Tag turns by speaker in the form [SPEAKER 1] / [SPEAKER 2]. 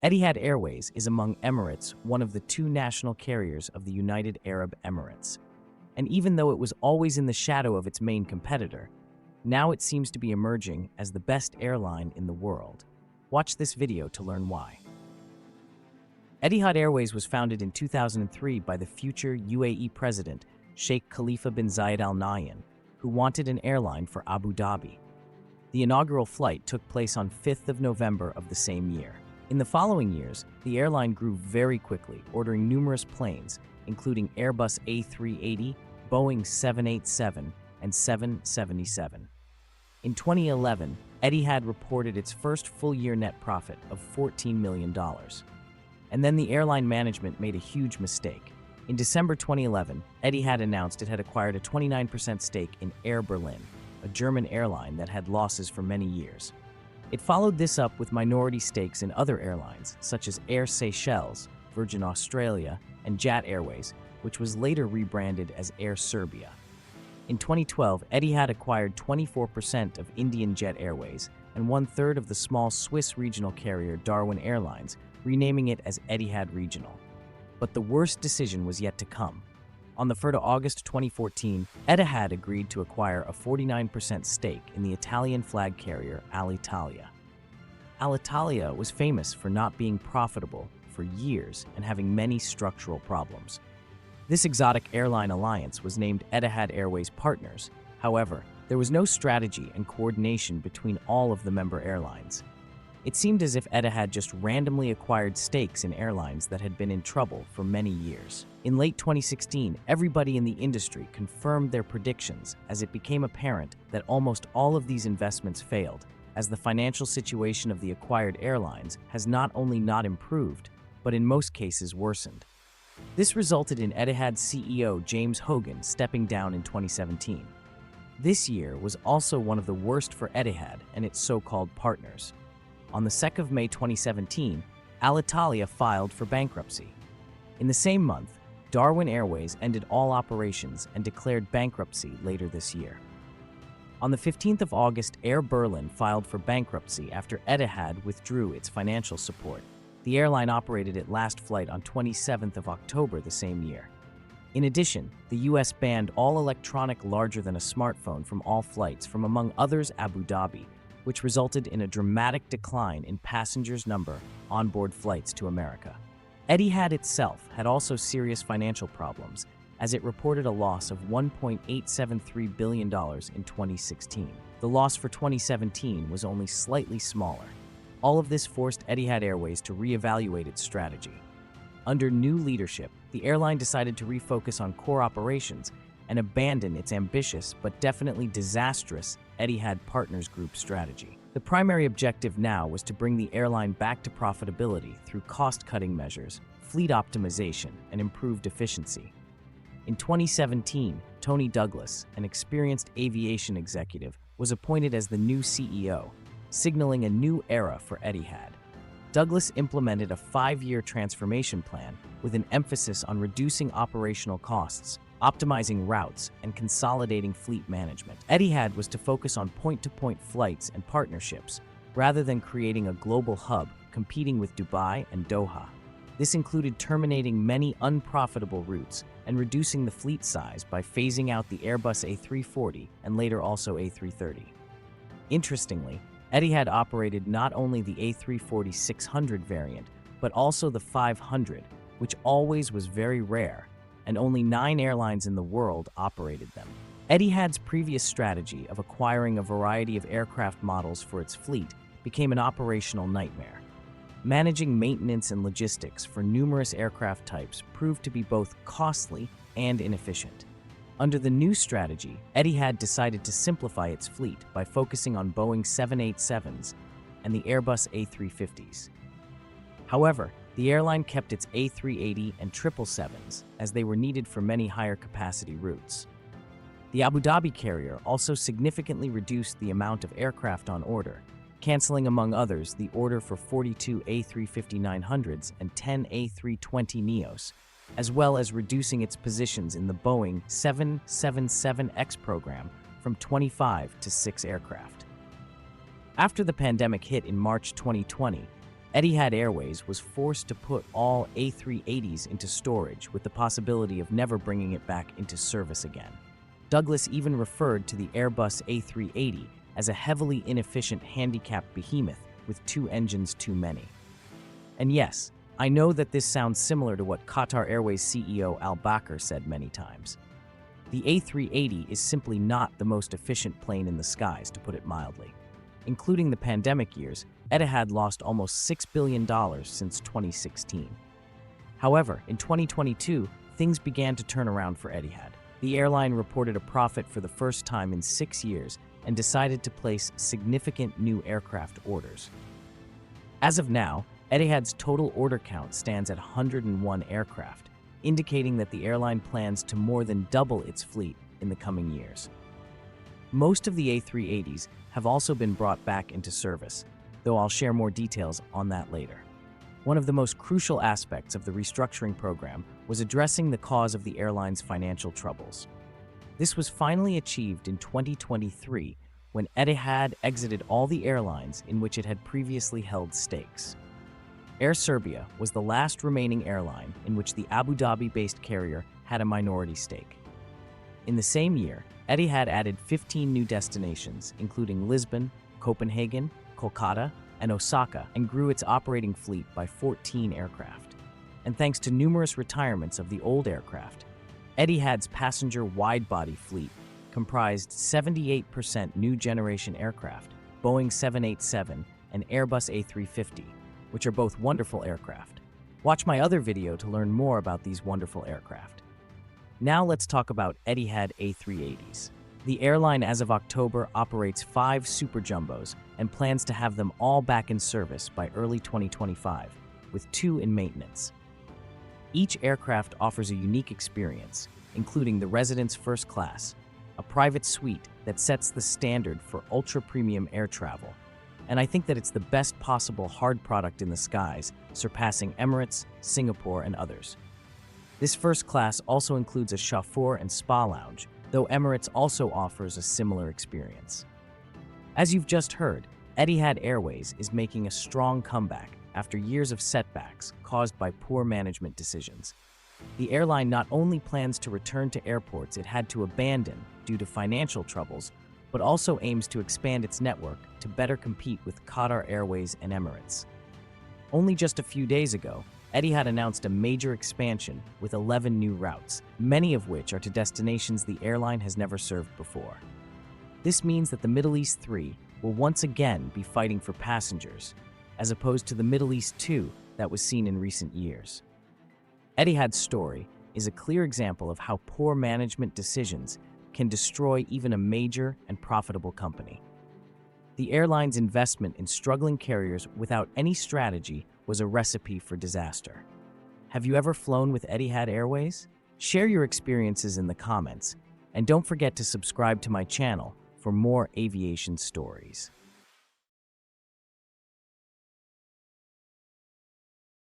[SPEAKER 1] Etihad Airways is among Emirates one of the two national carriers of the United Arab Emirates. And even though it was always in the shadow of its main competitor, now it seems to be emerging as the best airline in the world. Watch this video to learn why. Etihad Airways was founded in 2003 by the future UAE president, Sheikh Khalifa bin Zayed Al Nahyan, who wanted an airline for Abu Dhabi. The inaugural flight took place on 5th of November of the same year. In the following years, the airline grew very quickly, ordering numerous planes, including Airbus A380, Boeing 787, and 777. In 2011, Etihad reported its first full-year net profit of $14 million. And then the airline management made a huge mistake. In December 2011, Etihad announced it had acquired a 29% stake in Air Berlin, a German airline that had losses for many years. It followed this up with minority stakes in other airlines, such as Air Seychelles, Virgin Australia, and Jet Airways, which was later rebranded as Air Serbia. In 2012, Etihad acquired 24% of Indian Jet Airways and one-third of the small Swiss regional carrier Darwin Airlines, renaming it as Etihad Regional. But the worst decision was yet to come. On the 1st of August 2014, Etihad agreed to acquire a 49% stake in the Italian flag carrier Alitalia. Alitalia was famous for not being profitable for years and having many structural problems. This exotic airline alliance was named Etihad Airways Partners. However, there was no strategy and coordination between all of the member airlines. It seemed as if Etihad just randomly acquired stakes in airlines that had been in trouble for many years. In late 2016, everybody in the industry confirmed their predictions as it became apparent that almost all of these investments failed, as the financial situation of the acquired airlines has not only not improved, but in most cases worsened. This resulted in Etihad's CEO James Hogan stepping down in 2017. This year was also one of the worst for Etihad and its so-called partners. On the 2nd of May 2017, Alitalia filed for bankruptcy. In the same month, Darwin Airways ended all operations and declared bankruptcy later this year. On the 15th of August, Air Berlin filed for bankruptcy after Etihad withdrew its financial support. The airline operated its last flight on 27th of October the same year. In addition, the US banned all electronic larger than a smartphone from all flights from, among others, Abu Dhabi, which resulted in a dramatic decline in passengers' number onboard flights to America. Etihad itself had also serious financial problems, as it reported a loss of $1.873 billion in 2016. The loss for 2017 was only slightly smaller. All of this forced Etihad Airways to reevaluate its strategy. Under new leadership, the airline decided to refocus on core operations and abandon its ambitious but definitely disastrous Etihad Partners Group strategy. The primary objective now was to bring the airline back to profitability through cost-cutting measures, fleet optimization, and improved efficiency. In 2017, Tony Douglas, an experienced aviation executive, was appointed as the new CEO, signaling a new era for Etihad. Douglas implemented a 5-year transformation plan with an emphasis on reducing operational costs, optimizing routes, and consolidating fleet management. Etihad was to focus on point-to-point flights and partnerships, rather than creating a global hub competing with Dubai and Doha. This included terminating many unprofitable routes and reducing the fleet size by phasing out the Airbus A380 and later also A330. Interestingly, Etihad operated not only the A340-600 variant, but also the 500, which always was very rare, and only 9 airlines in the world operated them. Etihad's previous strategy of acquiring a variety of aircraft models for its fleet became an operational nightmare. Managing maintenance and logistics for numerous aircraft types proved to be both costly and inefficient. Under the new strategy, Etihad decided to simplify its fleet by focusing on Boeing 787s and the Airbus A350s. However, the airline kept its A380 and 777s as they were needed for many higher capacity routes. The Abu Dhabi carrier also significantly reduced the amount of aircraft on order, canceling among others the order for 42 A350-900s and 10 A320neos, as well as reducing its positions in the Boeing 777X program from 25 to 6 aircraft. After the pandemic hit in March 2020, Etihad Airways was forced to put all A380s into storage with the possibility of never bringing it back into service again. Douglas even referred to the Airbus A380 as a heavily inefficient handicapped behemoth with 2 engines too many. And yes, I know that this sounds similar to what Qatar Airways CEO Al Bakr said many times. The A380 is simply not the most efficient plane in the skies, to put it mildly. Including the pandemic years, Etihad lost almost $6 billion since 2016. However, in 2022, things began to turn around for Etihad. The airline reported a profit for the first time in 6 years and decided to place significant new aircraft orders. As of now, Etihad's total order count stands at 101 aircraft, indicating that the airline plans to more than double its fleet in the coming years. Most of the A380s have also been brought back into service, though I'll share more details on that later. One of the most crucial aspects of the restructuring program was addressing the cause of the airline's financial troubles. This was finally achieved in 2023 when Etihad exited all the airlines in which it had previously held stakes. Air Serbia was the last remaining airline in which the Abu Dhabi-based carrier had a minority stake. In the same year, Etihad added 15 new destinations, including Lisbon, Copenhagen, Kolkata, and Osaka, and grew its operating fleet by 14 aircraft. And thanks to numerous retirements of the old aircraft, Etihad's passenger wide-body fleet comprised 78% new generation aircraft, Boeing 787 and Airbus A350, which are both wonderful aircraft. Watch my other video to learn more about these wonderful aircraft. Now let's talk about Etihad A380s. The airline as of October operates 5 Super Jumbos and plans to have them all back in service by early 2025, with 2 in maintenance. Each aircraft offers a unique experience, including the Residence First Class, a private suite that sets the standard for ultra-premium air travel, and I think that it's the best possible hard product in the skies, surpassing Emirates, Singapore, and others. This first class also includes a chauffeur and spa lounge, though Emirates also offers a similar experience. As you've just heard, Etihad Airways is making a strong comeback after years of setbacks caused by poor management decisions. The airline not only plans to return to airports it had to abandon due to financial troubles, but also aims to expand its network to better compete with Qatar Airways and Emirates. Only just a few days ago, Etihad announced a major expansion with 11 new routes, many of which are to destinations the airline has never served before. This means that the Middle East 3 will once again be fighting for passengers, as opposed to the Middle East 2 that was seen in recent years. Etihad's story is a clear example of how poor management decisions can destroy even a major and profitable company. The airline's investment in struggling carriers without any strategy was a recipe for disaster. Have you ever flown with Etihad Airways? Share your experiences in the comments, and don't forget to subscribe to my channel for more aviation stories.